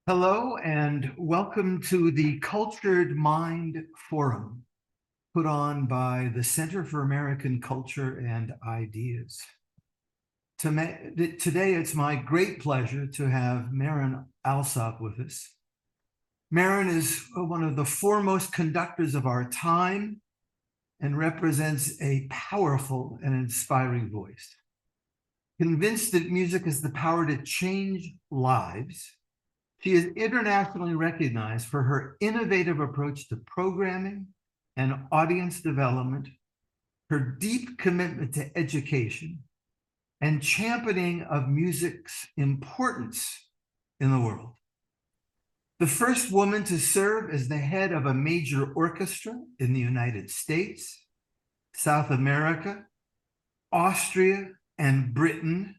Hello and welcome to the Cultured Mind Forum, put on by the Center for American Culture and Ideas. Today, it's my great pleasure to have Marin Alsop with us. Marin is one of the foremost conductors of our time and represents a powerful and inspiring voice. Convinced that music has the power to change lives, she is internationally recognized for her innovative approach to programming and audience development, her deep commitment to education, and championing of music's importance in the world. The first woman to serve as the head of a major orchestra in the United States, South America, Austria, and Britain,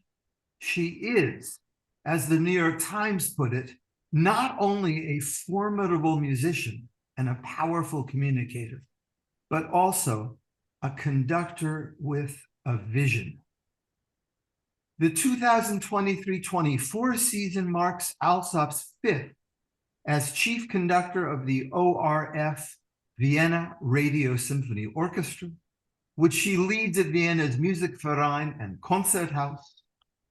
she is, as the New York Times put it, not only a formidable musician and a powerful communicator, but also a conductor with a vision. The 2023-24 season marks Alsop's fifth as chief conductor of the ORF Vienna Radio Symphony Orchestra, which she leads at Vienna's Musikverein and Konzerthaus,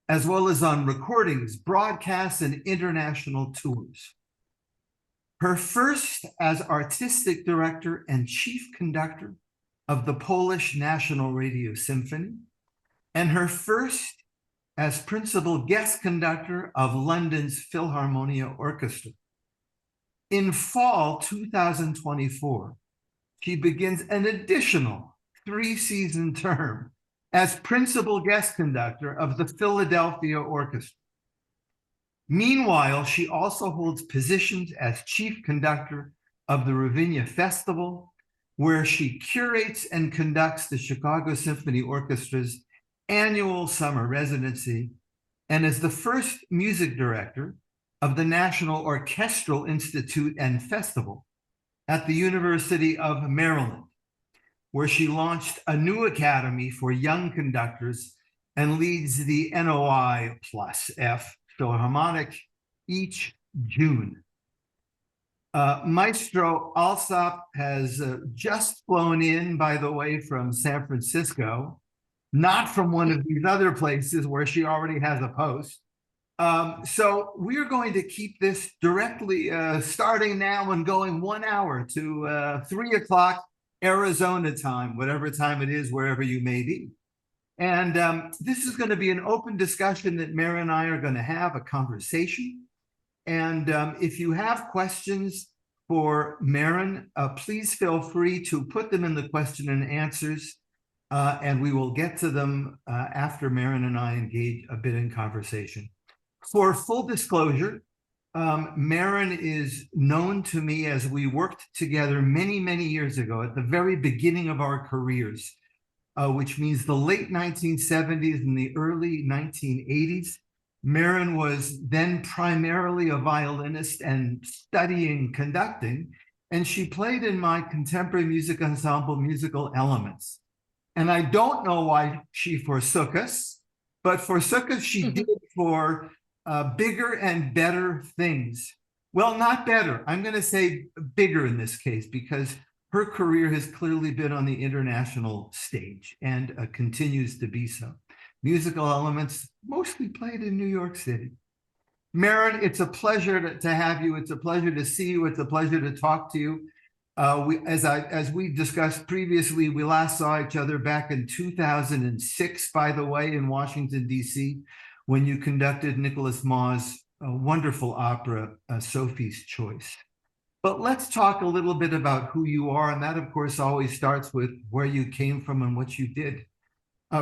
as well as on recordings, broadcasts, and international tours. Her first as artistic director and chief conductor of the Polish National Radio Symphony, and her first as principal guest conductor of London's Philharmonia Orchestra. In fall 2024, she begins an additional 3-season term as principal guest conductor of the Philadelphia Orchestra. Meanwhile, she also holds positions as chief conductor of the Ravinia Festival, where she curates and conducts the Chicago Symphony Orchestra's annual summer residency, and is the first music director of the National Orchestral Institute and Festival at the University of Maryland, where she launched a new academy for young conductors and leads the NOI plus F Philharmonic each June. Maestro Alsop has just flown in, by the way, from San Francisco, not from one of these other places where she already has a post. So we're going to keep this directly starting now and going 1 hour to 3 o'clock Arizona time, whatever time it is, wherever you may be. And this is going to be an open discussion that Marin and I are going to have, a conversation. And if you have questions for Marin, please feel free to put them in the question and answers, and we will get to them after Marin and I engage a bit in conversation. For full disclosure, Marin is known to me as we worked together many, many years ago at the very beginning of our careers, which means the late 1970s and the early 1980s. Marin was then primarily a violinist and studying conducting, and she played in my contemporary music ensemble, Musical Elements. And I don't know why she forsook us, but forsook us she did for bigger and better things. Well, not better. I'm going to say bigger in this case, because her career has clearly been on the international stage and continues to be so. Musical Elements mostly played in New York City. Marin, it's a pleasure to have you. It's a pleasure to see you. It's a pleasure to talk to you. As we discussed previously, we last saw each other back in 2006, by the way, in Washington, D.C., when you conducted Nicholas Maugh's wonderful opera, Sophie's Choice. But let's talk a little bit about who you are, and that, of course, always starts with where you came from and what you did.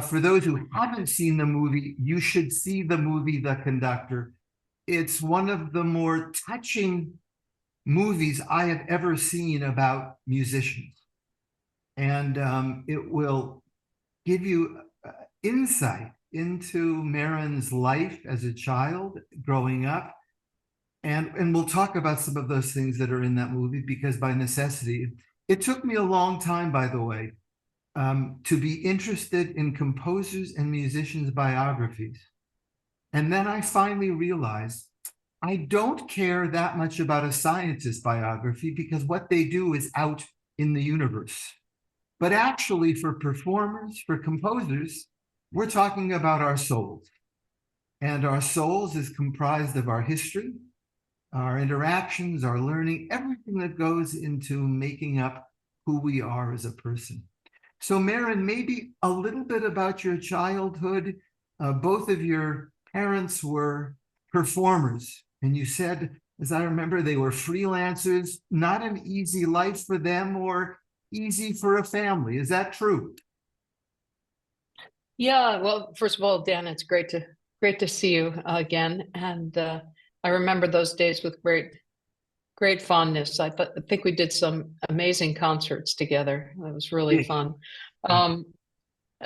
For those who haven't seen the movie, you should see the movie The Conductor. It's one of the more touching movies I have ever seen about musicians. And it will give you insight into Marin's life as a child growing up. And we'll talk about some of those things that are in that movie, because by necessity, it took me a long time, by the way, to be interested in composers and musicians' biographies. And then I finally realized I don't care that much about a scientist biography because what they do is out in the universe. But actually, for performers, for composers, we're talking about our souls. And our souls is comprised of our history, our interactions, our learning, everything that goes into making up who we are as a person. So, Marin, maybe a little bit about your childhood. Both of your parents were performers, and you said, as I remember, they were freelancers, not an easy life for them or easy for a family. Is that true? Yeah, well, first of all, Dan, it's great to see you again, and I remember those days with great fondness. I think we did some amazing concerts together. It was really Yeah. fun. Um,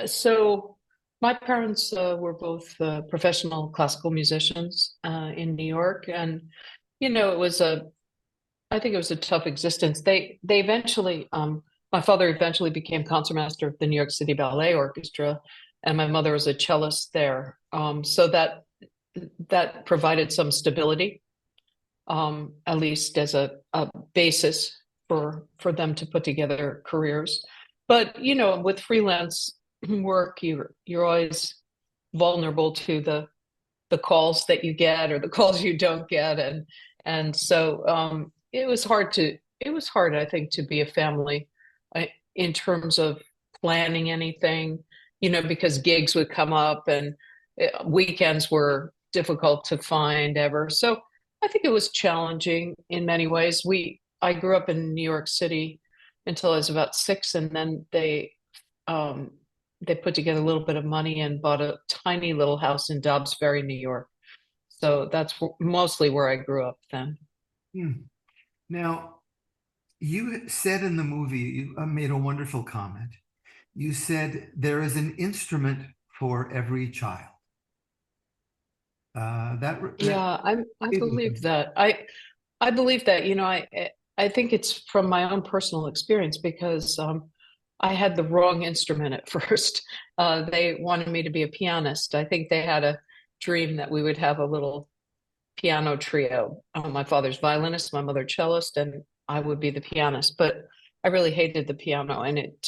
so my parents were both professional classical musicians in New York, and it was I think it was a tough existence. They eventually, my father eventually became concertmaster of the New York City Ballet Orchestra, and my mother was a cellist there. So that provided some stability, at least as a basis for them to put together careers. But with freelance work, you're always vulnerable to the calls that you get or the calls you don't get, and so it was hard, I think, to be a family in terms of planning anything, because gigs would come up and weekends were difficult to find ever. So I think it was challenging in many ways. I grew up in New York City until I was about 6, and then um, they put together a little bit of money and bought a tiny little house in Dobbs Ferry, New York. So that's mostly where I grew up then. Hmm. Now, you said in the movie, you made a wonderful comment. You said there is an instrument for every child. That Yeah, I believe that. I believe that, I think it's from my own personal experience because I had the wrong instrument at first. They wanted me to be a pianist. I think they had a dream that we would have a little piano trio. My father's violinist, my mother cellist, and I would be the pianist. But I really hated the piano, and it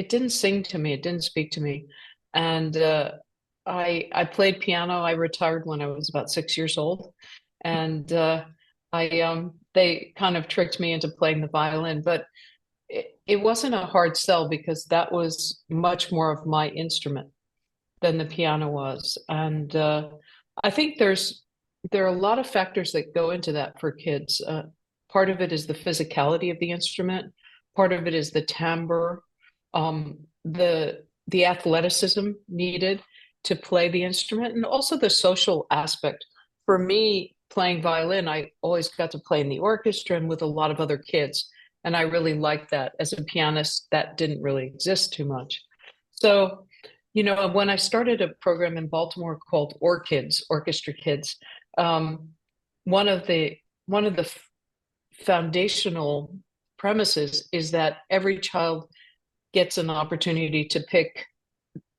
didn't sing to me. It didn't speak to me. And I played piano. I retired when I was about 6 years old, and they kind of tricked me into playing the violin, but it wasn't a hard sell because that was much more of my instrument than the piano was. And I think there are a lot of factors that go into that for kids. Part of it is the physicality of the instrument. Part of it is the timbre, the athleticism needed to play the instrument, and also the social aspect. For me, playing violin, I always got to play in the orchestra and with a lot of other kids, and I really liked that. As a pianist, that didn't really exist too much. So, when I started a program in Baltimore called Orchids, Orchestra Kids, um, one of the foundational premises is that every child gets an opportunity to pick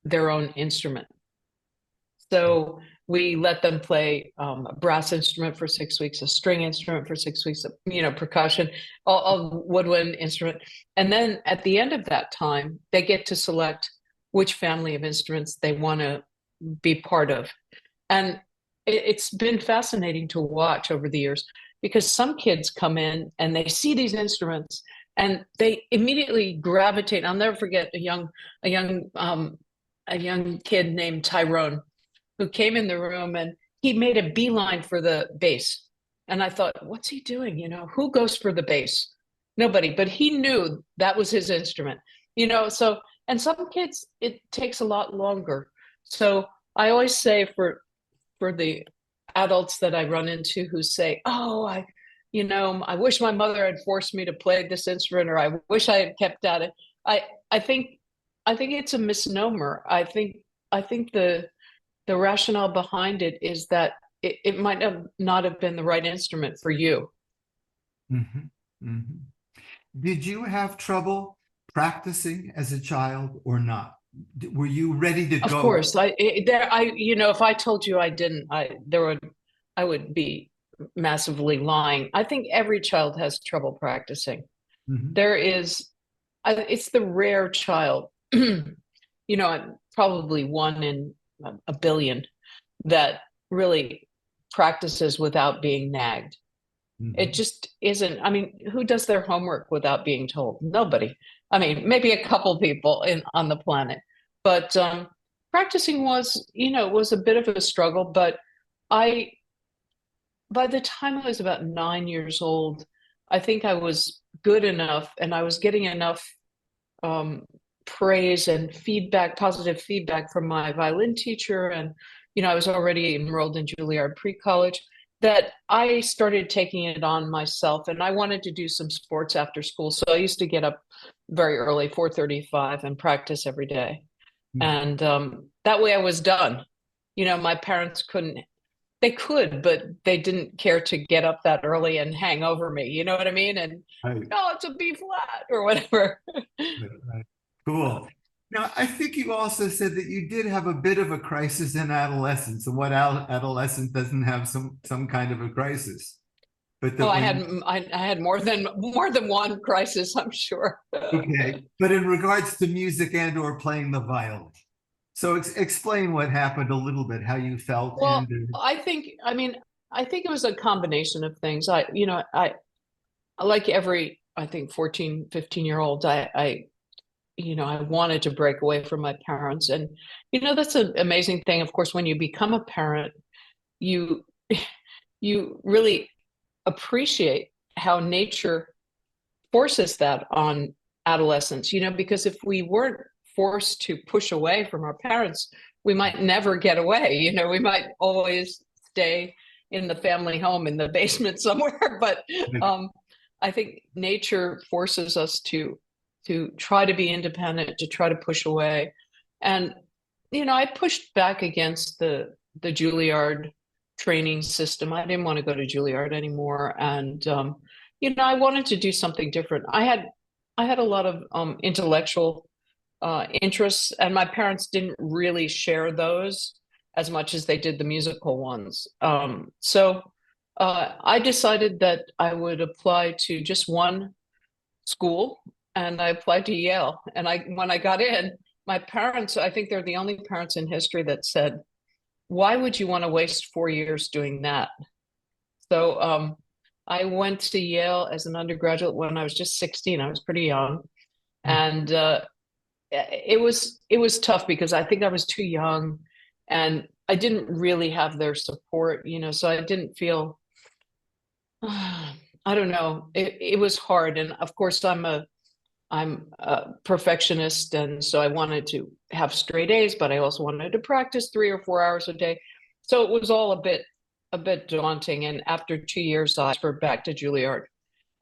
their own instrument. So we let them play a brass instrument for 6 weeks, a string instrument for 6 weeks, percussion, all woodwind instrument. And then at the end of that time, they get to select which family of instruments they want to be part of. And it's been fascinating to watch over the years because some kids come in and they see these instruments and they immediately gravitate. I'll never forget a young a young kid named Tyrone who came in the room and he made a beeline for the bass. And I thought, what's he doing? Who goes for the bass? Nobody, but he knew that was his instrument, so, and some kids, it takes a lot longer. So I always say for the adults that I run into who say, oh, I wish my mother had forced me to play this instrument, or I wish I had kept at it. I think, I think it's a misnomer. I think the rationale behind it is that it might have not have been the right instrument for you. Mhm, mhm. Did you have trouble practicing as a child or not? Were you ready to Of go? course, if I told you I didn't, I would be massively lying. I think every child has trouble practicing. Mhm. There is, it's the rare child, probably one in a billion that really practices without being nagged. It Mhm. just isn't. I mean, who does their homework without being told? Nobody. I mean, maybe a couple people on the planet, but practicing was a bit of a struggle. But I, by the time I was about 9 years old, I think I was good enough, and I was getting enough um, praise and feedback, positive feedback from my violin teacher. And, I was already enrolled in Juilliard pre-college, that I started taking it on myself. And I wanted to do some sports after school. So I used to get up very early, 4:35, and practice every day. Mhm. And that way I was done. My parents couldn't, they could, but they didn't care to get up that early and hang over me. You know what I mean? And, Right. oh, it's a B flat or whatever. Right, right. Cool. Now, I think you also said that you did have a bit of a crisis in adolescence. And what adolescent doesn't have some kind of a crisis? But Oh, that when I had more than one crisis, I'm sure. okay, but in regards to music and or playing the violin. So explain what happened a little bit, how you felt Well, and I think it was a combination of things. I like every, I think 14, 15-year-old, I wanted to break away from my parents. And, that's an amazing thing. Of course, when you become a parent, you, you really appreciate how nature forces that on adolescents, because if we weren't forced to push away from our parents, we might never get away. We might always stay in the family home in the basement somewhere. But I think nature forces us to try to be independent, to try to push away. And I pushed back against the Juilliard training system. I didn't want to go to Juilliard anymore, and I wanted to do something different. I had a lot of intellectual interests, and my parents didn't really share those as much as they did the musical ones. So I decided that I would apply to just one school, and I applied to Yale. And when I got in, my parents, I think they're the only parents in history that said, "Why would you want to waste 4 years doing that?" So I went to Yale as an undergraduate when I was just 16. I was pretty young, and it was tough because I think I was too young, and I didn't really have their support. So I didn't feel. I don't know. It was hard, and of course, I'm a perfectionist, and so I wanted to have straight A's, but I also wanted to practice 3 or 4 hours a day. So it was all a bit daunting. And after 2 years, I transferred back to Juilliard,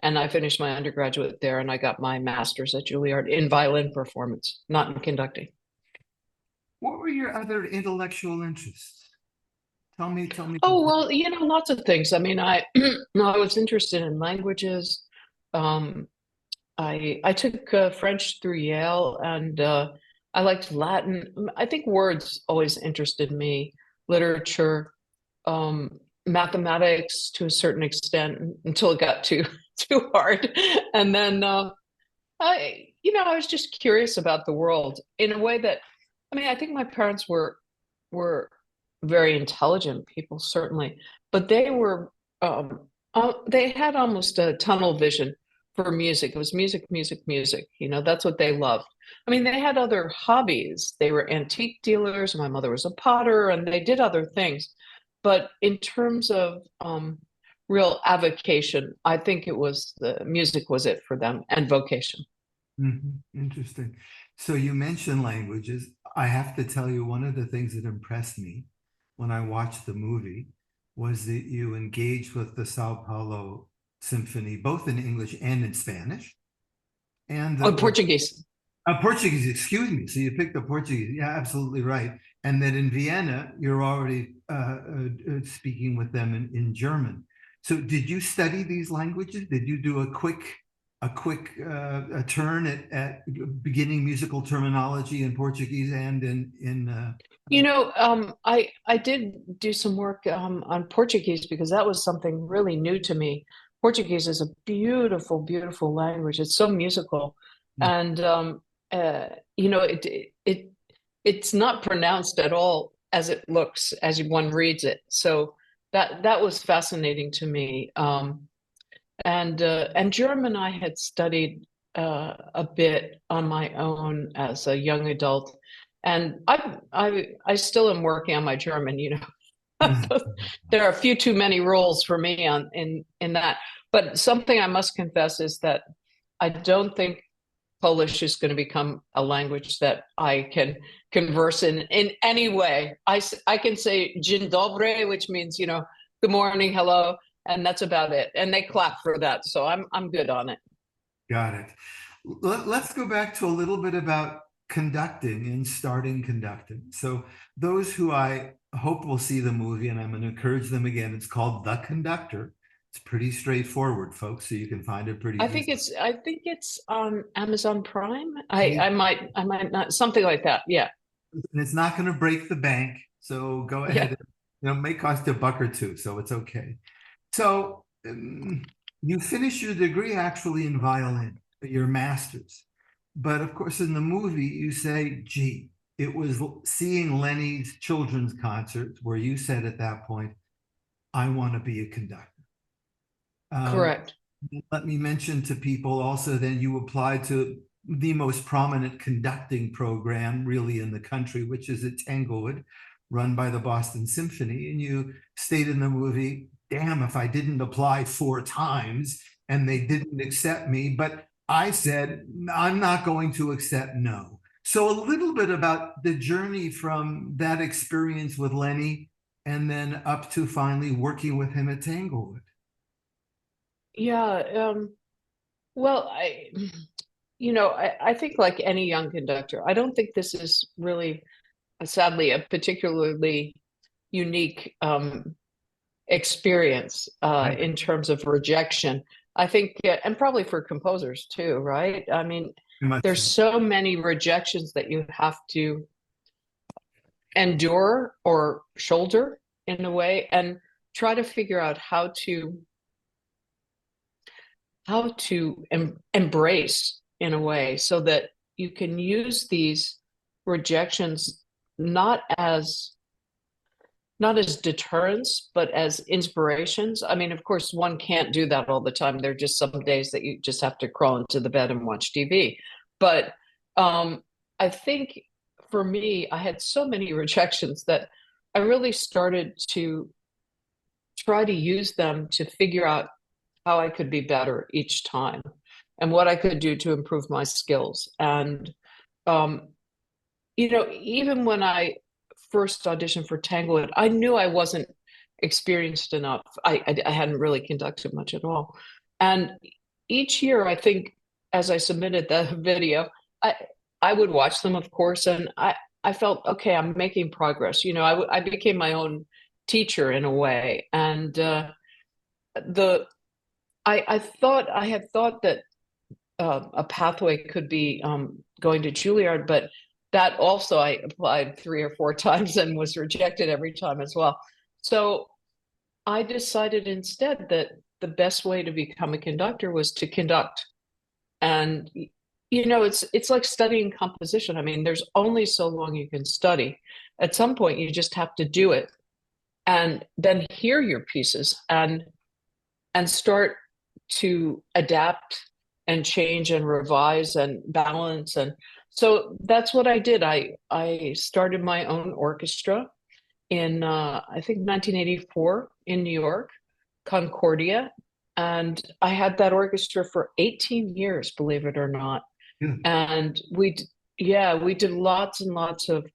and I finished my undergraduate there, and I got my master's at Juilliard in violin performance, not in conducting. what were your other intellectual interests? Tell me. Oh, well, lots of things. I mean, I I was interested in languages. Um, I took French through Yale, and I liked Latin. I think words always interested me, literature, mathematics to a certain extent until it got too too hard. And then I was just curious about the world in a way that, I mean, I think my parents were very intelligent people, certainly, but they had almost a tunnel vision for music. It was music, music, music. That's what they loved. I mean, they had other hobbies. They were antique dealers. My mother was a potter, and they did other things. But in terms of real avocation, I think it was the music was it for them, and vocation. Mhm. Interesting. So you mentioned languages. I have to tell you, one of the things that impressed me when I watched the movie was that you engaged with the Sao Paulo Symphony, both in English and in Spanish. And Oh, that what Portuguese. Portuguese, excuse me. So you picked the Portuguese. Yeah, absolutely right. And that in Vienna, you're already speaking with them in German. So did you study these languages? Did you do a quick a quick a turn at beginning musical terminology in Portuguese and in I did do some work on Portuguese because that was something really new to me. Portuguese is a beautiful, beautiful language. It's so musical, and uh, you know, it it it's not pronounced at all as it looks as one reads it. So that was fascinating to me. And German I had studied a bit on my own as a young adult, and I still am working on my German. There are a few too many roles for me in that. But something I must confess is that I don't think Polish is going to become a language that I can converse in any way. I can say dzień dobry, which means, good morning, hello, and that's about it. And they clap for that, so I'm good on it. Got it. Let's go back to a little bit about conducting and starting conducting. So those who I hope will see the movie, and I'm going to encourage them again, it's called The Conductor. It's pretty straightforward, folks, so you can find it pretty easily. I think it's on Amazon Prime. I might not, something like that. Yeah. And it's not going to break the bank, so go ahead. Yeah. It may cost you $1 or $2, so it's okay. So you finish your degree actually in violin, your master's. But of course, in the movie, you say, gee, it was seeing Lenny's children's concerts where you said at that point, I want to be a conductor. Correct. Let me mention to people also then you applied to the most prominent conducting program really in the country, which is at Tanglewood, run by the Boston Symphony. And you stated in the movie, damn, if I didn't apply 4 times and they didn't accept me, but I said, I'm not going to accept no. So a little bit about the journey from that experience with Lenny and then up to finally working with him at Tanglewood. Yeah. Well, I think like any young conductor, I don't think this is really, sadly, a particularly unique experience Right. in terms of rejection. I think, and probably for composers too, right? I mean, Very much there's so. so many rejections that you have to endure or shoulder in a way, and try to figure out how to embrace in a way so that you can use these rejections not as not as deterrence, but as inspirations. I mean, of course, one can't do that all the time. There are just some days that you just have to crawl into the bed and watch TV. But I think for me, I had so many rejections that I really started to try to use them to figure out how I could be better each time and what I could do to improve my skills. And um, even when I first auditioned for Tanglewood, I knew I wasn't experienced enough. I hadn't really conducted much at all. And each year, I think, as I submitted the video, I I would watch them, of course, and I felt okay. I'm making progress. I became my own teacher in a way, and the I had thought that a pathway could be going to Juilliard, but that also I applied 3 or 4 times and was rejected every time as well. So I decided instead that the best way to become a conductor was to conduct. And it's like studying composition. I mean, there's only so long you can study. At some point, you just have to do it and then hear your pieces and start to adapt and change and revise and balance. And so that's what I did. I started my own orchestra in I think 1984 in New York, Concordia, and I had that orchestra for 18 years, believe it or not. Yeah. And we did lots and lots of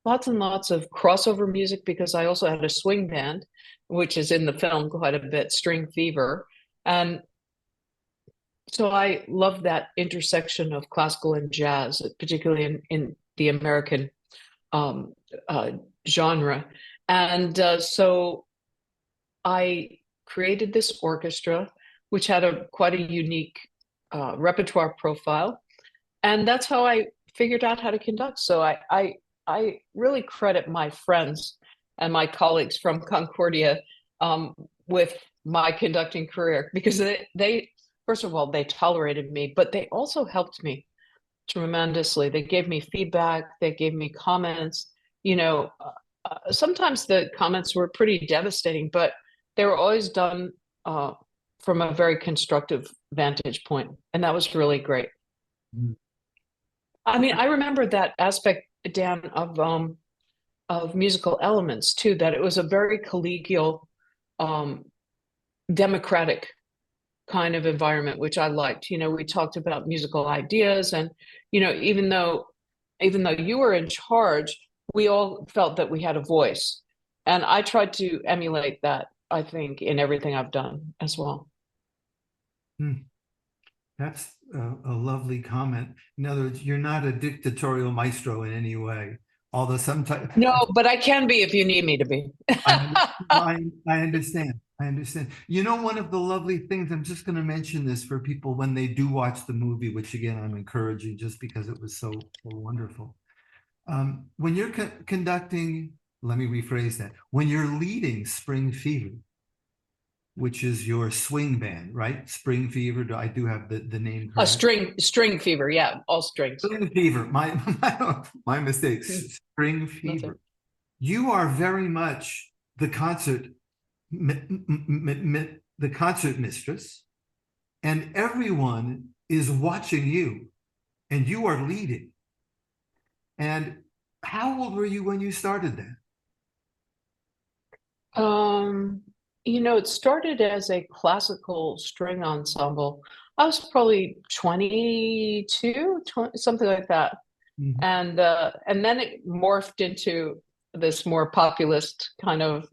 crossover music because I also had a swing band, which is in the film quite a bit, String Fever. And so I love that intersection of classical and jazz, particularly in the American um, uh, genre. And so I created this orchestra, which had quite a unique repertoire profile, and that's how I figured out how to conduct. So I really credit my friends and my colleagues from Concordia with my conducting career, because they first of all, they tolerated me, but they also helped me tremendously. They gave me feedback, they gave me comments. You know, sometimes the comments were pretty devastating, but they were always done from a very constructive vantage point, and that was really great. Mm. I mean, I remember that aspect, Dan, of musical elements too, that it was a very collegial, um, democratic kind of environment, which I liked. You know, we talked about musical ideas, and you know, even though you were in charge, we all felt that we had a voice, and I tried to emulate that, I think, in everything I've done as well. Mm. That's a lovely comment. In other words, you're not a dictatorial maestro in any way, although sometimes No, but I can be if you need me to be. I understand. I understand. You know, one of the lovely things, I'm just going to mention this for people when they do watch the movie, which again, I'm encouraging just because it was so wonderful. When you're conducting, let me rephrase that. When you're leading Spring Fever, which is your swing band, right? Spring Fever. I do have the name A correct. string fever, yeah, all strings. Spring Fever. My Hmm. mistakes. Spring Nothing. Fever. You are very much the the concert mistress, and everyone is watching you, and you are leading. And how old were you when you started that? Um, you know, it started as a classical string ensemble. I was probably 22, 20, something like that. Mhm. And then it morphed into this more populist kind of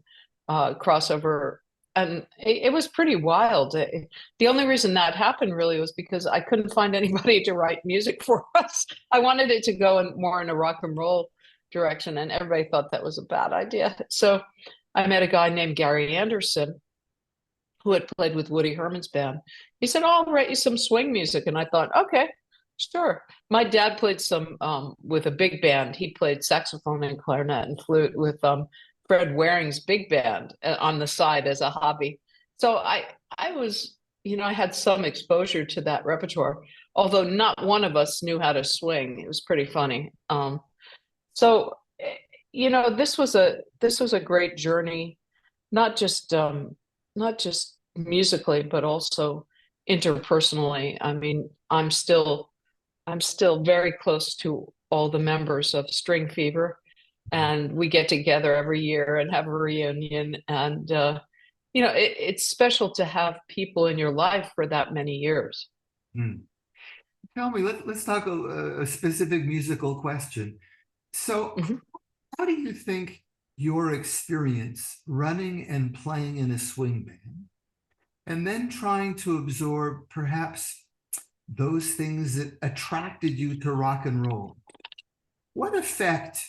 crossover. And it was pretty wild. The only reason that happened really was because I couldn't find anybody to write music for us. I wanted it to go in more in a rock and roll direction, and everybody thought that was a bad idea. So I met a guy named Gary Anderson who had played with Woody Herman's band. He said, "Oh, I'll write you some swing music." And I thought, okay, sure. My dad played some with a big band. He played saxophone and clarinet and flute with Fred Waring's big band on the side as a hobby. So I was, you know, I had some exposure to that repertoire, although not one of us knew how to swing. It was pretty funny. So you know, this was a great journey, not just not just musically, but also interpersonally. I mean, I'm still very close to all the members of String Fever, and we get together every year and have a reunion. And you know, it's special to have people in your life for that many years. Hmm. Tell me, let's talk a specific musical question. So, Mhm. how do you think your experience running and playing in a swing band, and then trying to absorb perhaps those things that attracted you to rock and roll, what effect,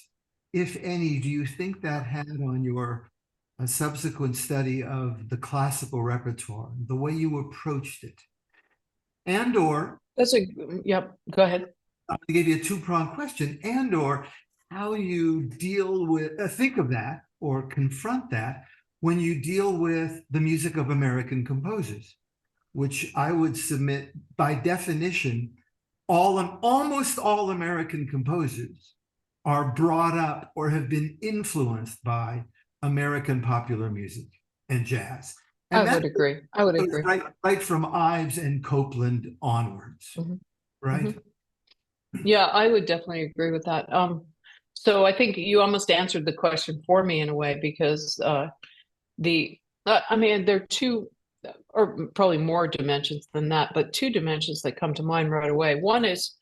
if any, do you think that had on your subsequent study of the classical repertoire, the way you approached it? And or, That's a Yep. Go ahead. I'm going to give you a two-pronged question, and or how you deal with, think of that or confront that when you deal with the music of American composers, which I would submit by definition, almost all American composers are brought up or have been influenced by American popular music and jazz. I And that would agree. I would goes agree. right from Ives and Copeland onwards, Mhm. right? Mhm. Yeah, I would definitely agree with that. So I think you almost answered the question for me in a way, because the I mean, there are two or probably more dimensions than that, but two dimensions that come to mind right away. One is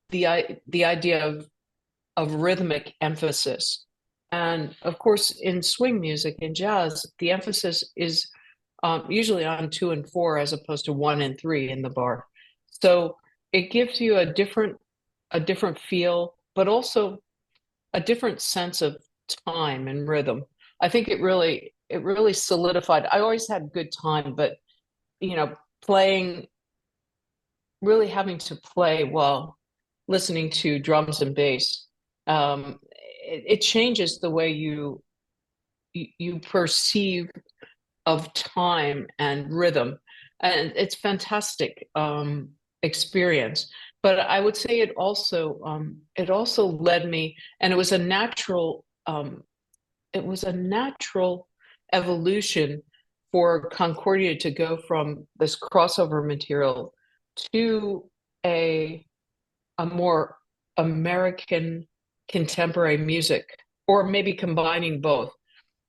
the idea of rhythmic emphasis. And of course, in swing music and jazz, the emphasis is usually on two and four as opposed to one and three in the bar. So it gives you a different feel, but also a different sense of time and rhythm. I think it really solidified. I always had good time, but you know, playing, really having to play while listening to drums and bass. It changes the way you perceive of time and rhythm, and it's fantastic experience. But I would say it also led me, and it was a natural evolution for Concordia to go from this crossover material to a more American contemporary music, or maybe combining both.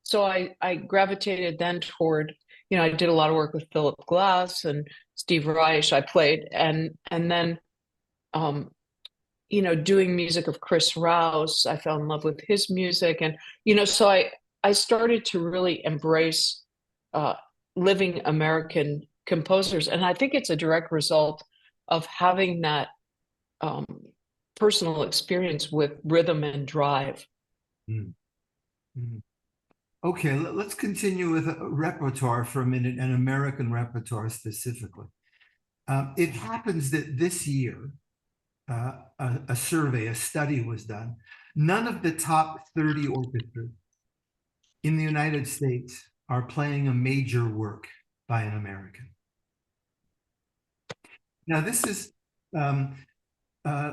So I gravitated then toward, I did a lot of work with Philip Glass and Steve Reich. I played, and then um, doing music of Chris Rouse. I fell in love with his music, and so I started to really embrace uh, living American composers, and I think it's a direct result of having that um, personal experience with rhythm and drive. Mm, mm. Okay, let's continue with repertoire for a minute, and American repertoire specifically. It happens that this year, a survey, a study was done. None of the top 30 orchestras in the United States are playing a major work by an American. Now, this is um, uh,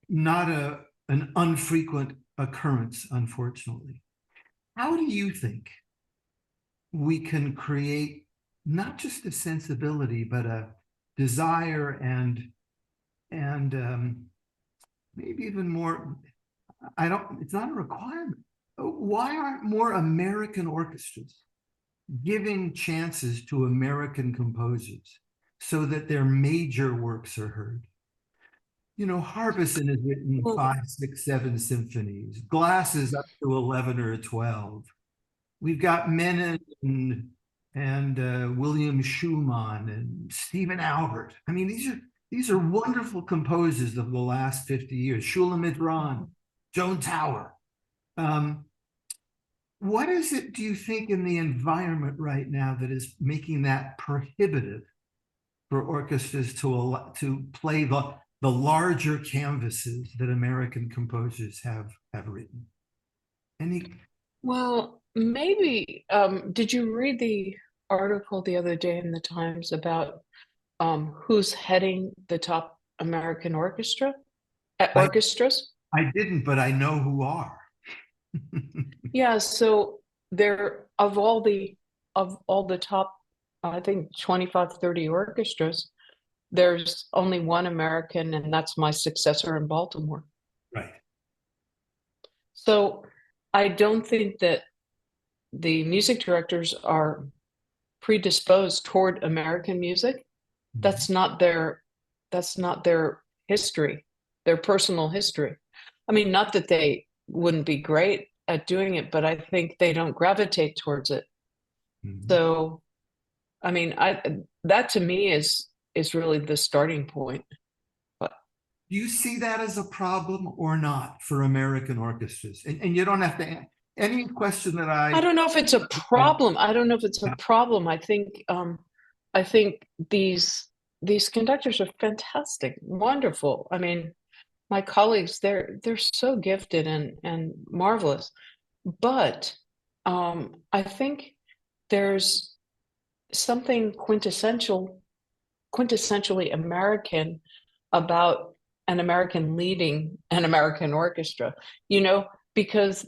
not an unfrequent occurrence, unfortunately. How do you think we can create not just a sensibility, but a desire and maybe even more? I don't. It's not a requirement. Why aren't more American orchestras giving chances to American composers so that their major works are heard? Harbison has written Well, 5, 6, 7 symphonies. Glass is up to 11 or 12. We've got Menon and William Schumann and Stephen Albert. I mean, these are wonderful composers of the last 50 years. Shulamit Ran, Joan Tower. What is it, do you think, in the environment right now that is making that prohibitive for orchestras to play the larger canvases that American composers have written? Any? well, maybe. Did you read the article the other day in the Times about who's heading the top American I orchestras? I didn't, but I know who are. Yeah, so there of all the top, I think 25, 30 orchestras, there's only one American, and that's my successor in Baltimore. Right. So I don't think that the music directors are predisposed toward American music. Mhm. That's not their history, their personal history. I mean, not that they wouldn't be great at doing it, but I think they don't gravitate towards it. Mhm. So, I mean, I that to me is really the starting point. But Do you see that as a problem or not for American orchestras? And you don't have to any question that I I, don't know if it's a problem. I don't know if it's a yeah, problem. I think these conductors are fantastic, wonderful. I mean, my colleagues, they're so gifted and marvelous. But I think there's something quintessentially American about an American leading an American orchestra, because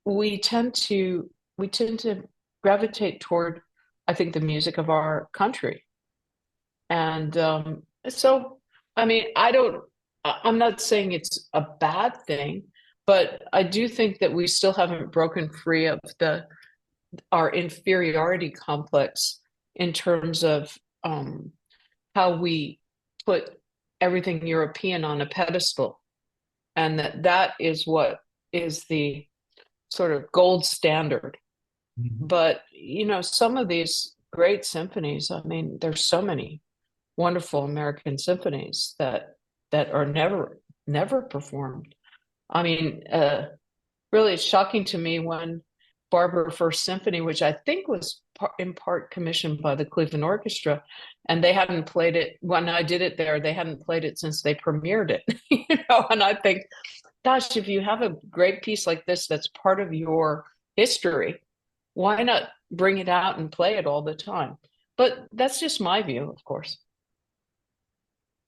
we tend to we tend to gravitate toward, I think, the music of our country. And so, I mean, I'm not saying it's a bad thing, but I do think that we still haven't broken free of our inferiority complex in terms of how we put everything European on a pedestal, and that is what is the sort of gold standard. Mhm. But some of these great symphonies, I mean, there's so many wonderful American symphonies that are never performed. I mean, really, it's shocking to me when Barber First Symphony, which I think was in part commissioned by the Cleveland Orchestra, and they hadn't played it when I did it there. They hadn't played it since they premiered it, And I think, gosh, if you have a great piece like this that's part of your history, why not bring it out and play it all the time? But that's just my view, of course.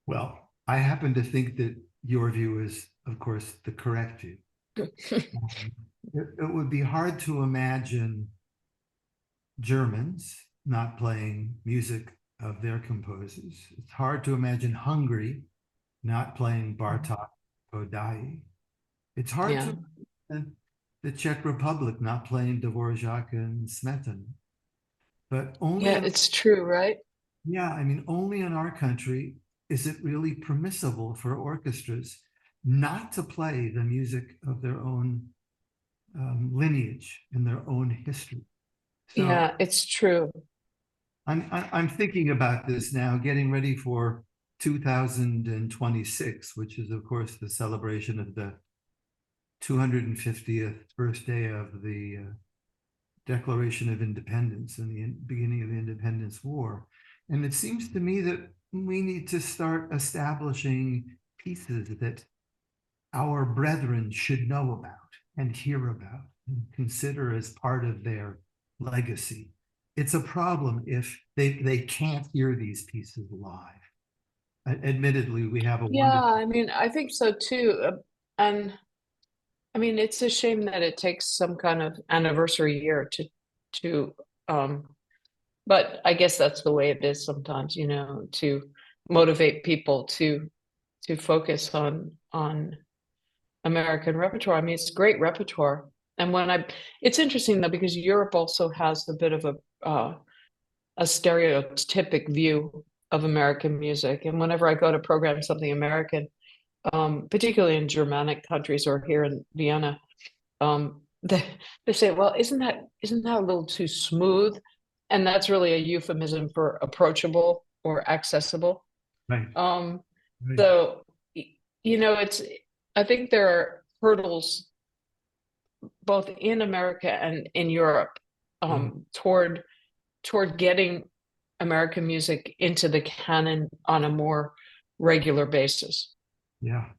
Well, I happen to think that your view is, of course, the correct view. It would be hard to imagine Germans not playing music of their composers. It's hard to imagine Hungary not playing Bartók, Kodály. It's hard to imagine the Czech Republic not playing Dvorak and Smetana. But only it's true, right? Yeah, I mean, only in our country is it really permissible for orchestras not to play the music of their own lineage and their own history. So Yeah, it's true. I'm thinking about this now, getting ready for 2026, which is, of course, the celebration of the 250th birthday of the Declaration of Independence and the beginning of the Independence War. And it seems to me that we need to start establishing pieces that our brethren should know about and hear about and consider as part of their legacy. It's a problem if they can't hear these pieces live. Admittedly, we have a Yeah, wonderful. I mean, I think so too. And I mean, it's a shame that it takes some kind of anniversary year to but I guess that's the way it is sometimes, to motivate people to focus on American repertoire. I mean, it's great repertoire. And it's interesting though, because Europe also has a bit of a stereotypic view of American music. And whenever I go to program something American, particularly in Germanic countries or here in Vienna, they say, well, isn't that a little too smooth? And that's really a euphemism for approachable or accessible. Right, Um, right. so, I think there are hurdles both in America and in Europe Mhm. toward getting American music into the canon on a more regular basis. Yeah,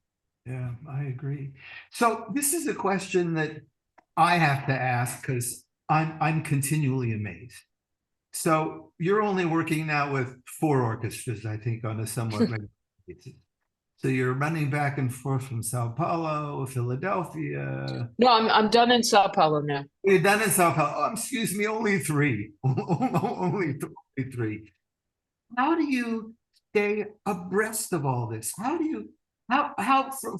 yeah, I agree. So this is a question that I have to ask because I'm continually amazed. So you're only working now with 4 orchestras, I think, on a somewhat regular basis. So you're running back and forth from Sao Paulo, Philadelphia. No, I'm done in Sao Paulo now. You're done in Sao Paulo. Oh, excuse me, only 3. Only 3. How do you stay abreast of all this?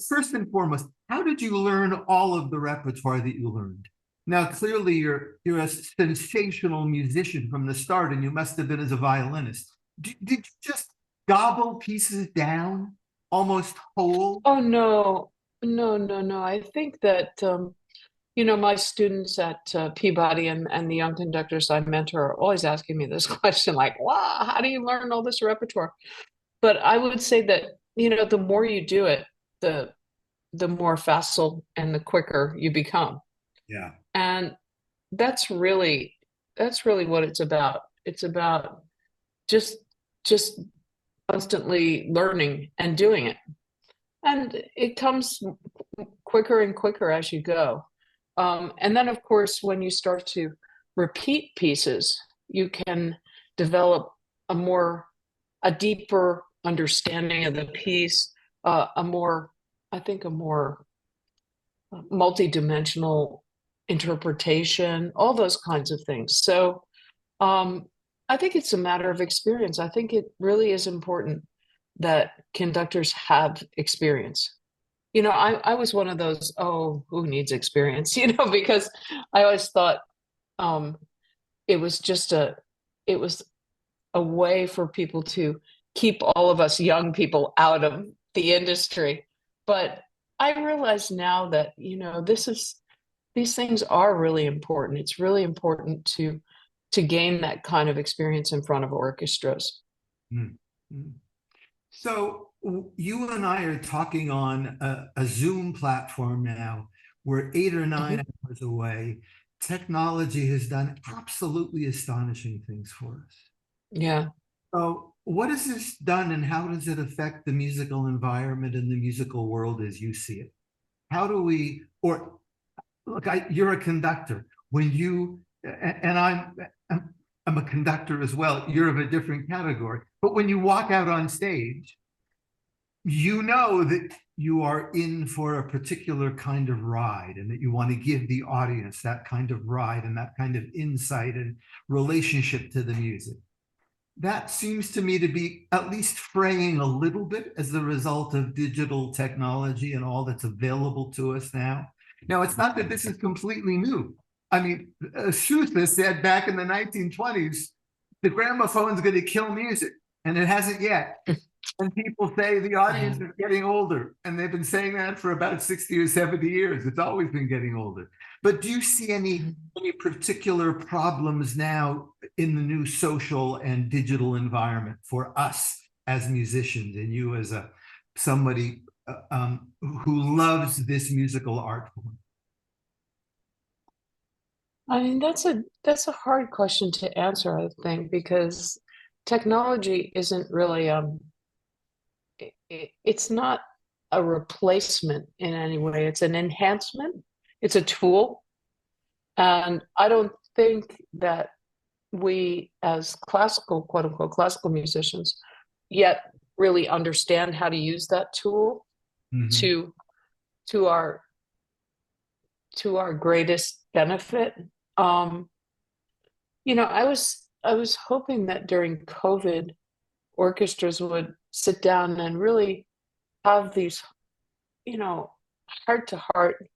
First and foremost, how did you learn all of the repertoire that you learned? Now, clearly you're a sensational musician from the start, and you must have been as a violinist. Did you just gobble pieces down almost whole? Oh no, no, no, no. I think that my students at Peabody and the young conductors I mentor are always asking me this question, like, wow, how do you learn all this repertoire? But I would say that, the more you do it, the more facile and the quicker you become. Yeah. And that's really that's really what it's about. It's about just just constantly learning and doing it. And it comes quicker and quicker as you go. And then, of course, when you start to repeat pieces, you can develop a deeper understanding of the piece, a more multidimensional interpretation, all those kinds of things. So, I think it's a matter of experience. I think it really is important that conductors have experience. I was one of those, oh, who needs experience, because I always thought um, it was it was a way for people to keep all of us young people out of the industry. But I realize now that, these things are really important. It's really important to gain that kind of experience in front of orchestras. Mm, mm. So you and I are talking on a Zoom platform now. We're 8 or 9 Mhm. hours away. technology has done absolutely astonishing things for us. Yeah. So, what has this done, and how does it affect the musical environment and the musical world as you see it? How do we, or look, you're a conductor. When you, and I'm a conductor as well. You're of a different category. But when you walk out on stage, you know that you are in for a particular kind of ride, and that you want to give the audience that kind of ride and that kind of insight and relationship to the music. That seems to me to be at least fraying a little bit as the result of digital technology and all that's available to us now. Now, it's not that this is completely new. I mean, Shutha said back in the 1920s, the gramophone's going to kill music, and it hasn't yet. And people say the audience is getting older, and they've been saying that for about 60 or 70 years. It's always been getting older. But do you see any particular problems now in the new social and digital environment for us as musicians, and you as somebody who loves this musical art form? I mean, that's a hard question to answer, I think, because technology isn't really it's not a replacement in any way. It's an enhancement. It's a tool. And I don't think that we, as classical, quote unquote, classical musicians, yet really understand how to use that tool Mm-hmm. to to our to our greatest benefit. Um, I was hoping that during COVID, orchestras would sit down and really have these, you know, heart to heart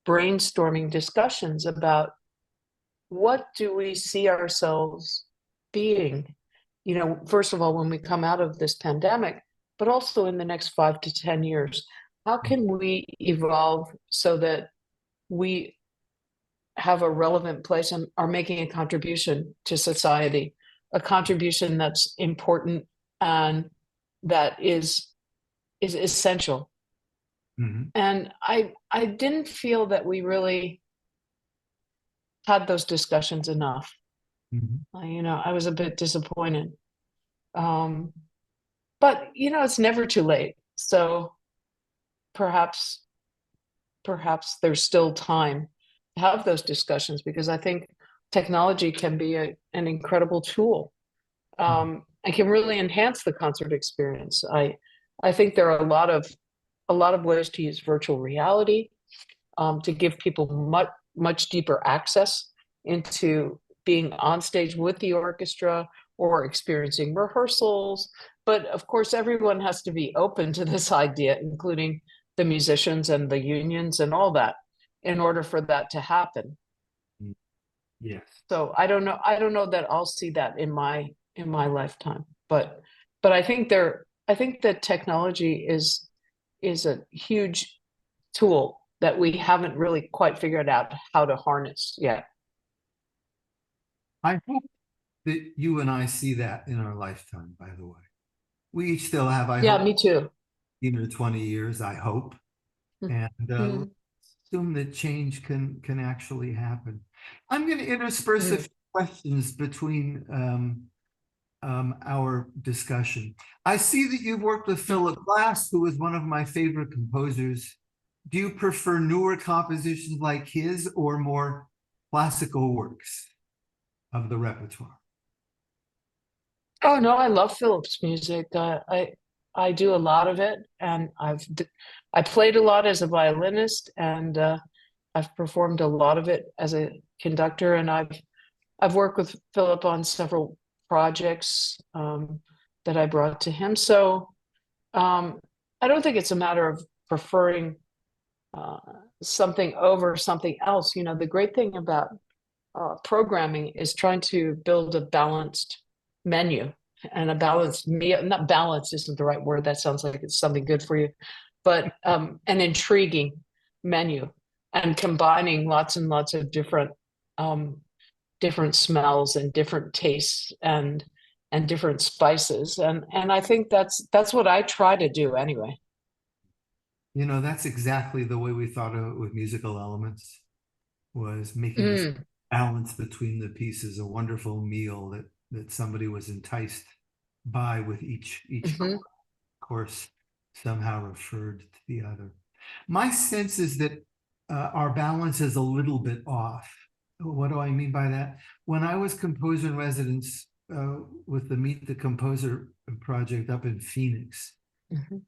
brainstorming discussions about what do we see ourselves being, first of all, when we come out of this pandemic, but also in the next 5 to 10 years. How can we evolve so that we have a relevant place and are making a contribution to society, a contribution that's important and that is essential. Mm-hmm. And I didn't feel that we really had those discussions enough. Mm-hmm. I was a bit disappointed. Um, but it's never too late. So perhaps perhaps there's still time to have those discussions, because I think technology can be an incredible tool, and can really enhance the concert experience. I think there are a lot of ways to use virtual reality, to give people much deeper access into being on stage with the orchestra or experiencing rehearsals. But of course, everyone has to be open to this idea, including the musicians and the unions and all that, in order for that to happen. Yes. So I don't know that I'll see that in my lifetime, but I think that technology is a huge tool that we haven't really quite figured out how to harness yet. I hope that you and I see that in our lifetime, by the way. We each still have, I Yeah, hope, me too. 20 years, I hope. And Mhm. assume that change can actually happen. I'm going to intersperse a Mhm. few questions between our discussion. I see that you've worked with Philip Glass, who is one of my favorite composers. Do you prefer newer compositions like his, or more classical works of the repertoire? Oh no, I love Philip's music. I do a lot of it, and I played a lot as a violinist, and I've performed a lot of it as a conductor, and I've worked with Philip on several projects, that I brought to him. So I don't think it's a matter of preferring uh, something over something else. The great thing about programming is trying to build a balanced menu and a balanced meal. Not balanced isn't the right word. That sounds like it's something good for you, but an intriguing menu, and combining lots and lots of different smells and different tastes and different spices. And I think that's what I try to do anyway. That's exactly the way we thought of it with musical elements. was making this Mm, balance between the pieces, a wonderful meal that somebody was enticed by with each hmm course somehow referred to the other. My sense is that our balance is a little bit off. What do I mean by that? When I was composer in residence with the Meet the Composer project up in Phoenix, hmm hmm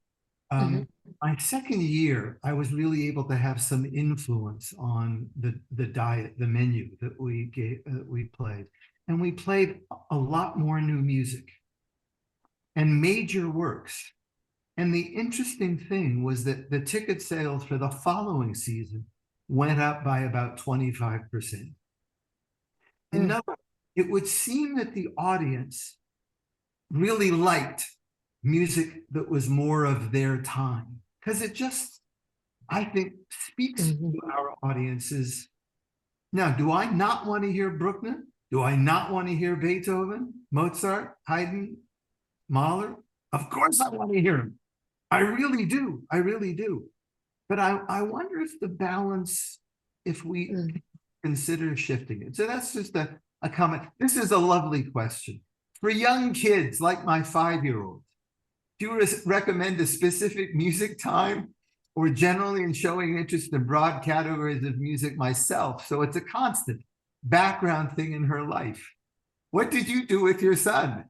um, my second year, I was really able to have some influence on the diet, the menu that we played, and we played a lot more new music and major works. And the interesting thing was that the ticket sales for the following season went up by about 25%. In mm, other words, it would seem that the audience really liked music that was more of their time because it just, I think, speaks hmm to our audiences. Now, do I not want to hear Bruckner? Do I not want to hear Beethoven, Mozart, Haydn, Mahler? Of course I want to hear them. I really do. I really do. But I wonder if the balance, if we mm. consider shifting it. So that's just a comment. This is a lovely question. For young kids like my 5-year-old, do you recommend a specific music time or generally in showing interest in broad categories of music myself? So it's a constant background thing in her life. What did you do with your son?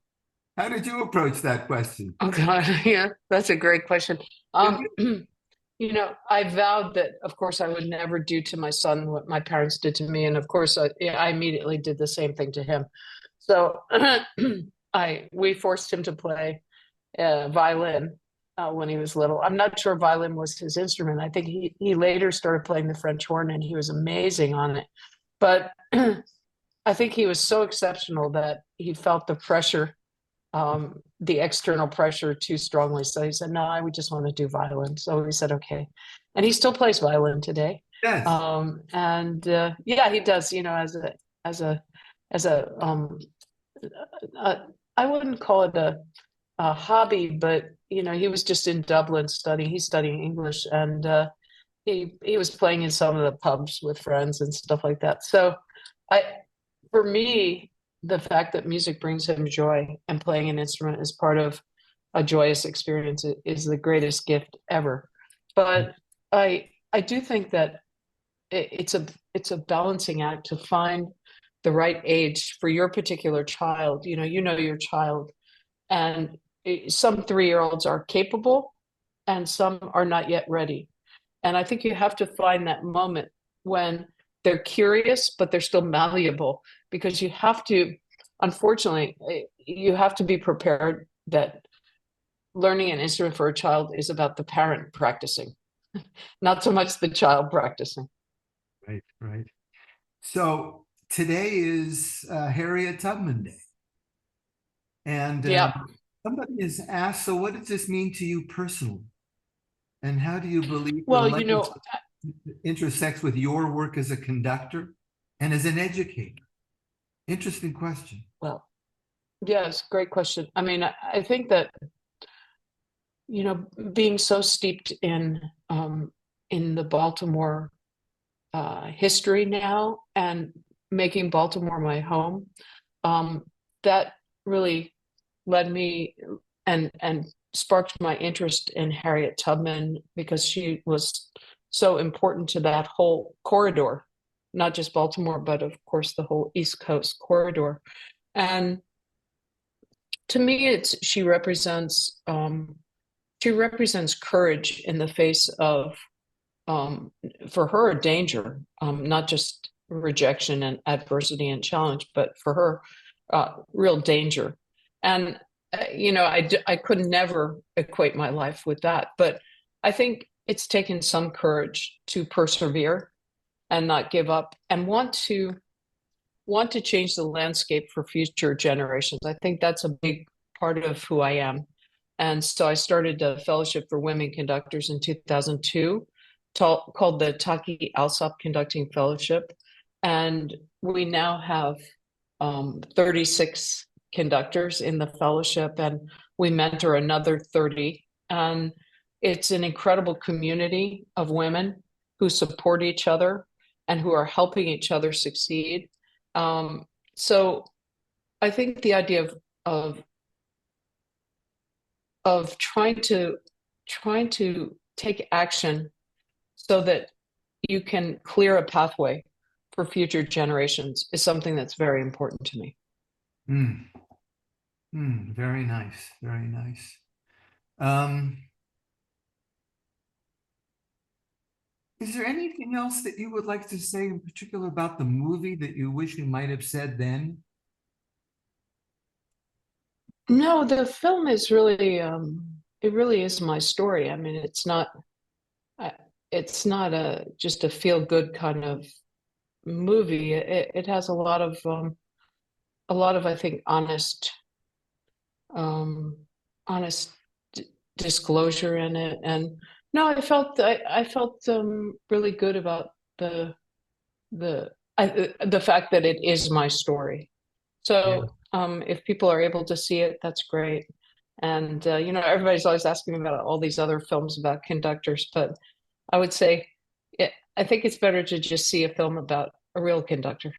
How did you approach that question? Oh God, yeah, that's a great question. I vowed that, of course, I would never do to my son what my parents did to me, and of course, yeah, I immediately did the same thing to him. So, we forced him to play violin when he was little. I'm not sure violin was his instrument. I think he later started playing the French horn, and he was amazing on it. But I think he was so exceptional that he felt the external pressure too strongly. So he said, no, I would just want to do violin. So we said, okay. And he still plays violin today. Yes. And yeah, he does, as a, as a, uh, I wouldn't call it a hobby, but, he was just in Dublin studying, he's studying English and he was playing in some of the pubs with friends and stuff like that. So I, for me, the fact that music brings him joy and playing an instrument is part of a joyous experience is the greatest gift ever. But I do think that it's a balancing act to find the right age for your particular child. You know your child, and some 3-year-olds are capable, and some are not yet ready. And I think you have to find that moment when they're curious, but they're still malleable because you have to, unfortunately, you have to be prepared that learning an instrument for a child is about the parent practicing, not so much the child practicing. Right, right. So today is Harriet Tubman Day. And Yeah. somebody has asked, so what does this mean to you personally? And how do you believe her Well, legacy intersects with your work as a conductor and as an educator? Interesting question. well, yes, great question. I mean, I think that, being so steeped in the Baltimore history now and making Baltimore my home, um, that really led me and sparked my interest in Harriet Tubman because she was so important to that whole corridor, not just Baltimore, but of course the whole East Coast corridor. And to me, she represents courage in the face of for her danger, not just rejection and adversity and challenge, but for her real danger. And I could never equate my life with that, but I think it's taken some courage to persevere and not give up and want to change the landscape for future generations. I think that's a big part of who I am. And so I started a fellowship for women conductors in 2002 called the Taki Alsop Conducting Fellowship. And we now have 36 conductors in the fellowship, and we mentor another 30. And it's an incredible community of women who support each other and who are helping each other succeed. So I think the idea of trying to take action so that you can clear a pathway for future generations is something that's very important to me. Very nice, very nice. Is there anything else that you would like to say in particular about the movie that you wish you might have said then? No, the film is really it really is my story. I mean, it's not a just a feel good kind of movie. It has a lot of I think um honest disclosure in it. And no, I felt really good about the fact that it is my story. Yeah. So if people are able to see it, that's great. And everybody's always asking me about all these other films about conductors, but I would say I think it's better to just see a film about a real conductor.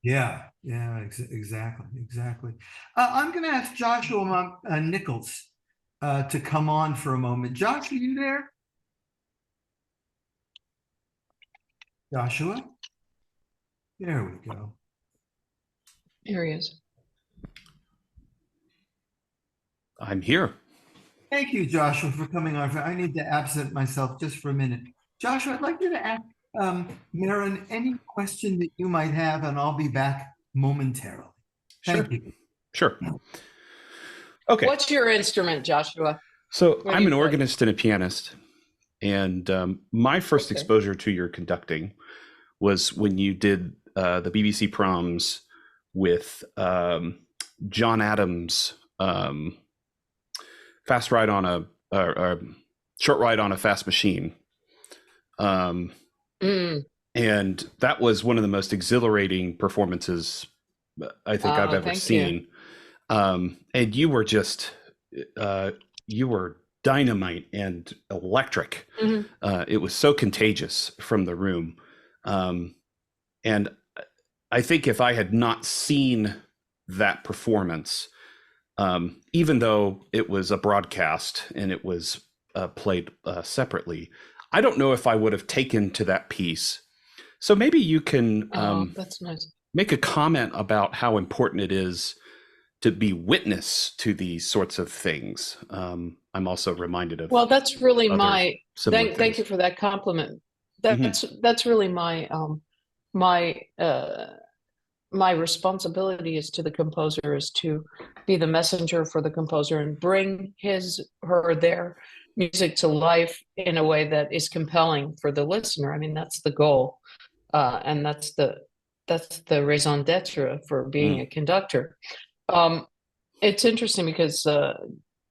Yeah, yeah, exactly, exactly. I'm going to ask Joshua Nichols to come on for a moment. Josh, are you there? Joshua? There we go. Here he is. I'm here. Thank you, Joshua, for coming on. I need to absent myself just for a minute. Joshua, I'd like you to ask Marin any question that you might have, and I'll be back momentarily. Thank you. Sure. Okay. What's your instrument, Joshua? So What do I'm you an play? organist and a pianist. And my first Okay. exposure to your conducting was when you did the BBC proms with John Adams' fast ride on a short ride on a fast machine. And that was one of the most exhilarating performances I think I've ever seen. And you were just you were dynamite and electric. It was so contagious from the room. And I think if I had not seen that performance, even though it was a broadcast and it was played separately, I don't know if I would have taken to that piece. So maybe you can That's nice. make a comment about how important it is to be witness to these sorts of things. I'm also reminded of. Well, that's really my thank you things. for that compliment. Mhm. That's really my my responsibility is to the composer is to be the messenger for the composer and bring their music to life in a way that is compelling for the listener. I mean, that's the goal, and that's the raison d'être for being a conductor. It's interesting because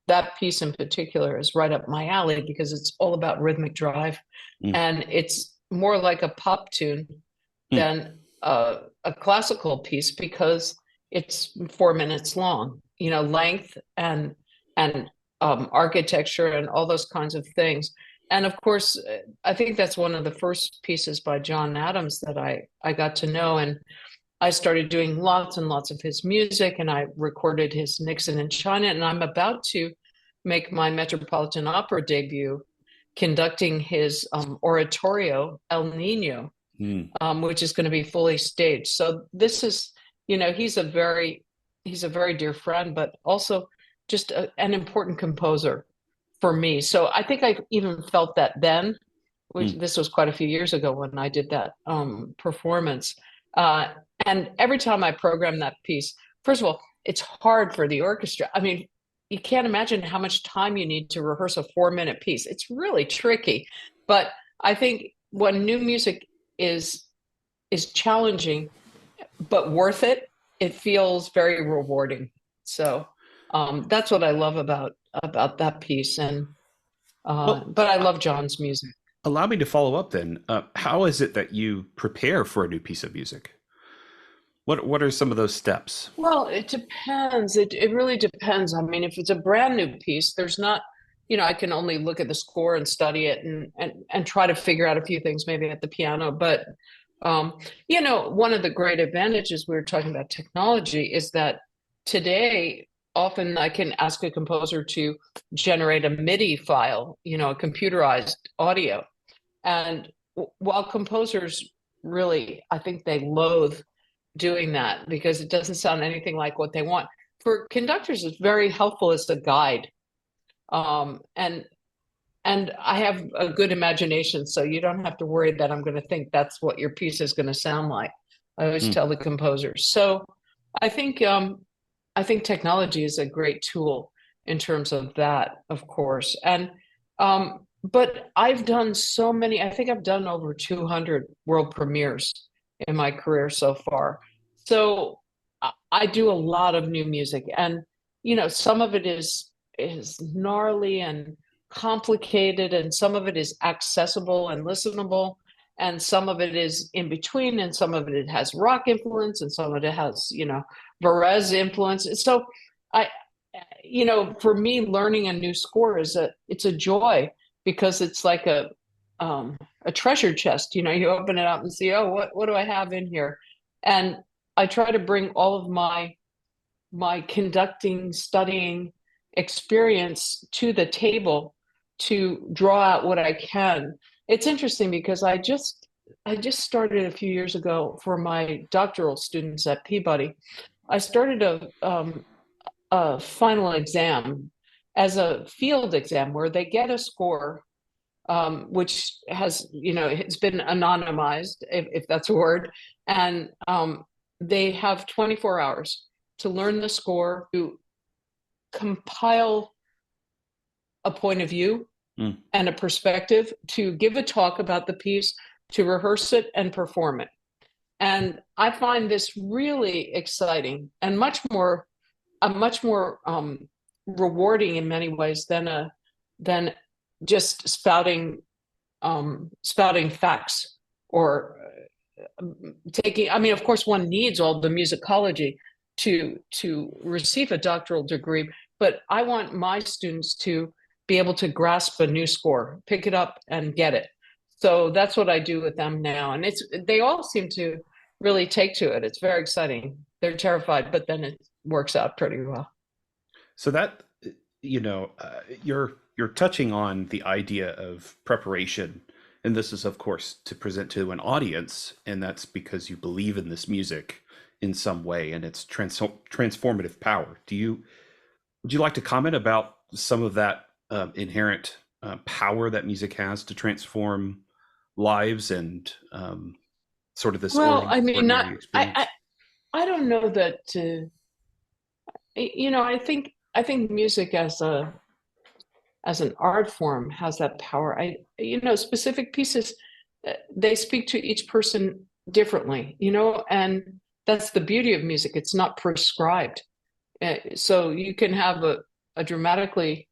that piece in particular is right up my alley because it's all about rhythmic drive, and it's more like a pop tune than a classical piece because it's 4 minutes long. Length and architecture and all those kinds of things. And of course, I think that's one of the first pieces by John Adams that I got to know. And I started doing lots and lots of his music, and I recorded his Nixon in China. And I'm about to make my Metropolitan Opera debut conducting his oratorio, El Nino, which is going to be fully staged. So this is, he's a very dear friend, but also just an important composer for me. So I think I even felt that then, which this was quite a few years ago when I did that performance. And every time I program that piece, first of all, it's hard for the orchestra. I mean, you can't imagine how much time you need to rehearse a 4-minute piece. It's really tricky. But I think when new music is challenging but worth it, it feels very rewarding. So that's what I love about that piece. And but I love John's music. Allow me to follow up then. How is it that you prepare for a new piece of music? What are some of those steps? Well, it depends. It really depends. I mean, if it's a brand new piece, there's not, I can only look at the score and study it and try to figure out a few things maybe at the piano. But, one of the great advantages we were talking about technology is that today, often I can ask a composer to generate a MIDI file, a computerized audio. And while composers really, I think they loathe doing that because it doesn't sound anything like what they want. For conductors, it's very helpful as a guide. And I have a good imagination, so you don't have to worry that I'm going to think that's what your piece is going to sound like. I always tell the composers. So I think technology is a great tool in terms of that, of course. And but I've done so many. I think I've done over 200 world premieres in my career so far. So I do a lot of new music, and some of it is gnarly and complicated, and some of it is accessible and listenable, and some of it is in between, and some of it has rock influence, and some of it has Varese influence. So for me, learning a new score it's a joy, because it's like a treasure chest. You open it up and see, oh, what do I have in here? And I try to bring all of my conducting, studying experience to the table to draw out what I can. It's interesting because I just started a few years ago for my doctoral students at Peabody. I started a final exam as a field exam where they get a score, which has, it's been anonymized, if that's a word. And they have 24 hours to learn the score, to compile a point of view and a perspective, to give a talk about the piece, to rehearse it and perform it. And I find this really exciting and much more rewarding in many ways than just spouting facts or taking. I mean, of course, one needs all the musicology to receive a doctoral degree, but I want my students to be able to grasp a new score, pick it up and get it. So that's what I do with them now. And they all seem to really take to it. It's very exciting. They're terrified, but then it works out pretty well. So that, you're touching on the idea of preparation. And this is, of course, to present to an audience. And that's because you believe in this music in some way and its transformative power. Would you like to comment about some of that inherent power that music has to transform lives and sort of this ordinary experience? I don't know that. I think music as an art form has that power. Specific pieces, they speak to each person differently. And that's the beauty of music. It's not prescribed. So you can have a dramatically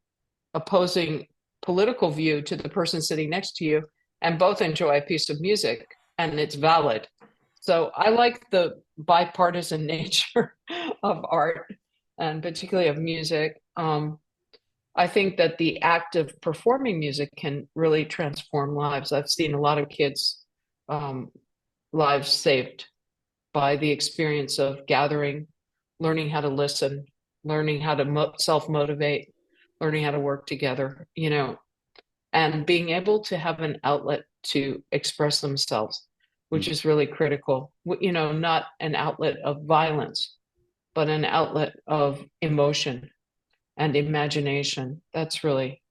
opposing political view to the person sitting next to you, and both enjoy a piece of music, and it's valid. So I like the bipartisan nature of art, and particularly of music. I think that the act of performing music can really transform lives. I've seen a lot of kids' lives saved by the experience of gathering, learning how to listen, learning how to self-motivate, learning how to work together, and being able to have an outlet to express themselves, which is really critical. Not an outlet of violence, but an outlet of emotion and imagination. That's really,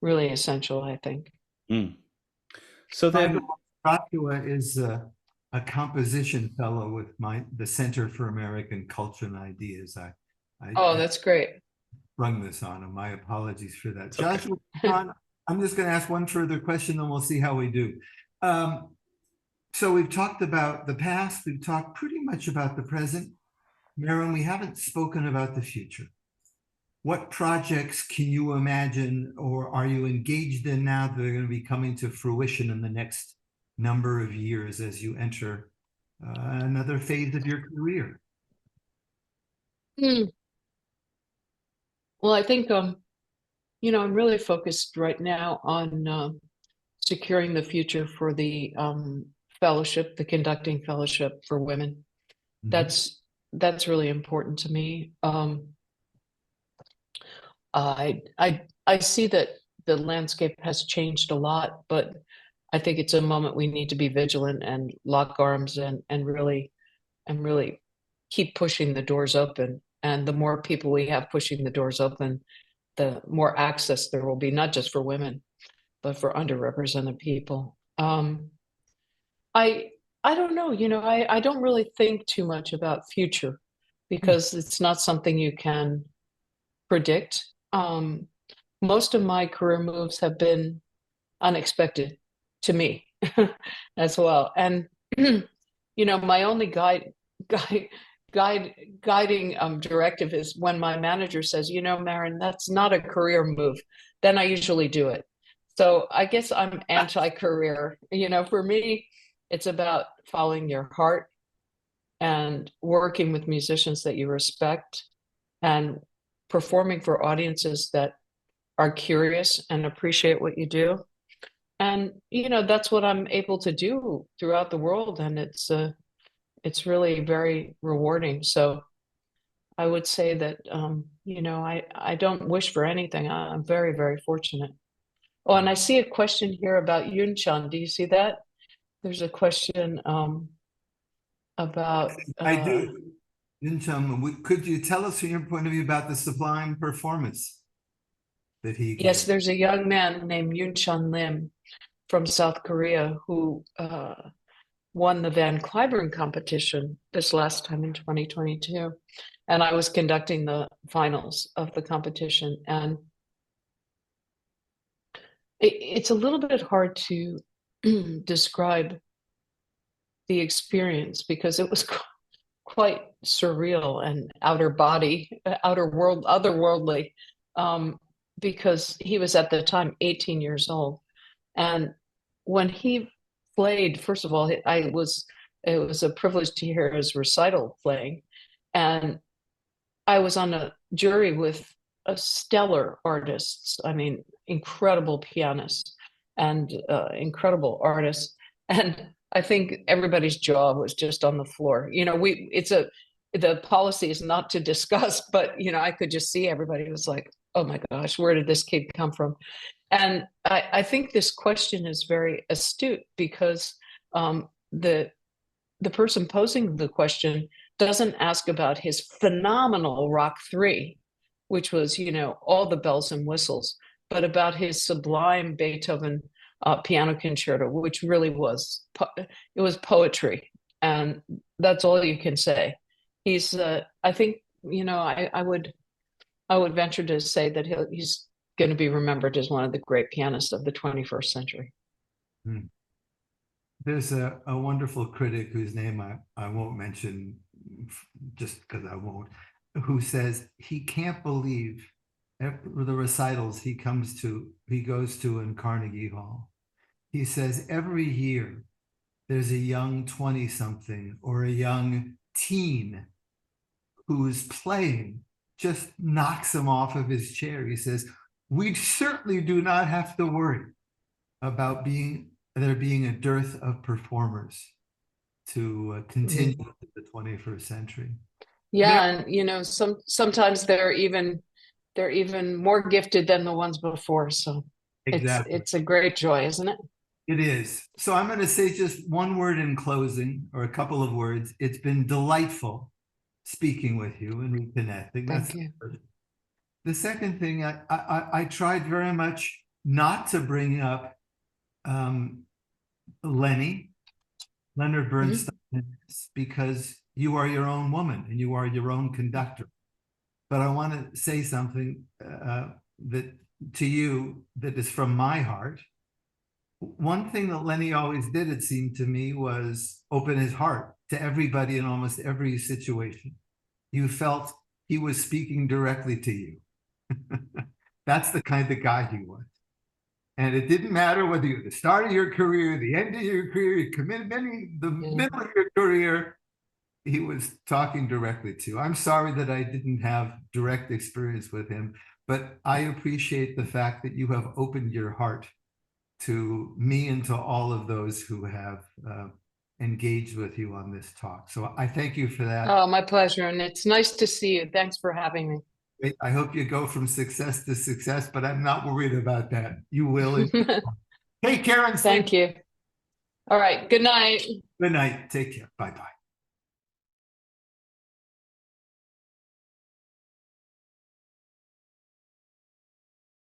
really essential, I think. So then, Joshua is a composition fellow with the Center for American Culture and Ideas. That's great. Sprung this on him. My apologies for that. Joshua, John, I'm just going to ask one further question, and we'll see how we do. So we've talked about the past. We've talked pretty much about the present. Marin, we haven't spoken about the future. What projects can you imagine, or are you engaged in now, that are going to be coming to fruition in the next number of years as you enter another phase of your career? Well, I think I'm really focused right now on securing the future for the fellowship, the conducting fellowship for women. Mhm. That's really important to me. I see that the landscape has changed a lot, but I think it's a moment we need to be vigilant and lock arms and really keep pushing the doors open. And the more people we have pushing the doors open, the more access there will be, not just for women, but for underrepresented people. I I don't know, I don't really think too much about future because it's not something you can predict. Most of my career moves have been unexpected to me as well. And my only guide, guiding directive is when my manager says, Marin, that's not a career move, then I usually do it. So I guess I'm anti-career. For me, it's about following your heart and working with musicians that you respect and performing for audiences that are curious and appreciate what you do. And that's what I'm able to do throughout the world, and it's really very rewarding. So I would say that I don't wish for anything. I'm very, very fortunate. Oh, and I see a question here about Yunchan. Do you see that? There's a question about I do. Yunchum, could you tell us from your point of view about the sublime performance that he yes, gave? there's a young man named Yunchan Lim from South Korea who won the Van Cliburn competition this last time in 2022. And I was conducting the finals of the competition. And it's a little bit hard to describe the experience because it was quite surreal and outer body, outer world, otherworldly, because he was at the time 18 years old. And when he played, first of all, it was a privilege to hear his recital playing. And I was on a jury with a stellar artists. I mean, incredible pianists and incredible artists. And I think everybody's jaw was just on the floor. The policy is not to discuss, but I could just see everybody was like, oh my gosh, where did this kid come from? And I think this question is very astute because the person posing the question doesn't ask about his phenomenal Rock 3, which was, all the bells and whistles, but about his sublime Beethoven piano concerto, which really was, it was poetry. And that's all you can say. He's, I think, I would venture to say that he's going to be remembered as one of the great pianists of the 21st century. Hmm. There's a wonderful critic whose name I won't mention just because I won't, who says he can't believe the recitals he goes to in Carnegie Hall. He says every year there's a young 20-something or a young teen who's playing just knocks him off of his chair. He says, we certainly do not have to worry about there being a dearth of performers to continue the 21st century. Yeah, and sometimes they're even more gifted than the ones before. So Exactly. it's a great joy, isn't it? It is. So I'm going to say just one word in closing, or a couple of words. It's been delightful speaking with you and reconnecting. Thank you. The second thing, I tried very much not to bring up Leonard Bernstein, because you are your own woman and you are your own conductor. But I want to say something that to you that is from my heart. One thing that Lenny always did, it seemed to me, was open his heart to everybody in almost every situation. You felt he was speaking directly to you. That's the kind of guy he was. And it didn't matter whether you're the start of your career, the end of your career, the middle of your career, he was talking directly to you. I'm sorry that I didn't have direct experience with him, but I appreciate the fact that you have opened your heart to me and to all of those who have engaged with you on this talk. So I thank you for that. Oh, my pleasure. And it's nice to see you. Thanks for having me. I hope you go from success to success, but I'm not worried about that. You will. Take care and Thank you. All right. Good night. Good night. Take care. Bye-bye.